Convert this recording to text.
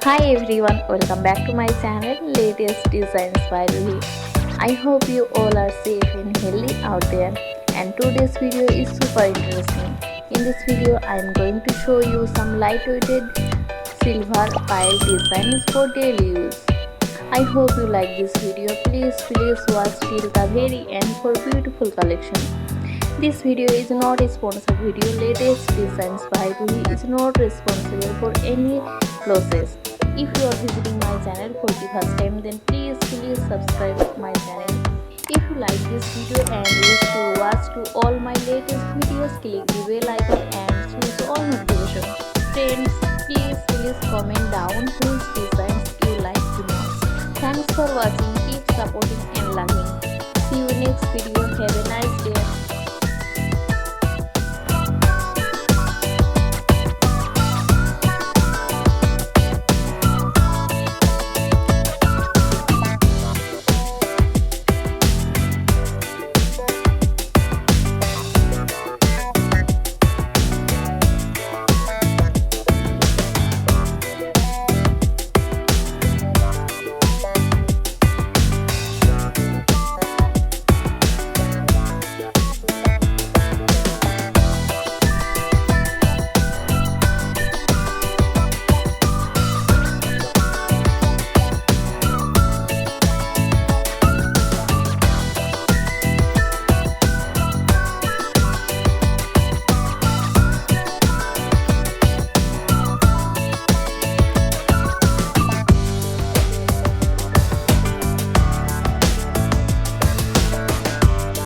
Hi everyone, welcome back to my channel Latest Designs by Ruhi. I hope you all are safe and healthy out there, and today's video is super interesting. In this video I am going to show you some lightweighted silver pile designs for daily use. I hope you like this video. Please watch till the very end for beautiful collection. This video is not a sponsored video. Latest Designs by Ruhi is not responsible for any losses. If you are visiting my channel for the first time, then please subscribe my channel. If you like this video and wish to watch to all my latest videos, click the bell icon and choose all notifications. Friends, please comment down which designs you like the most. Thanks for watching. Keep supporting and loving. See you next video. Have a nice day.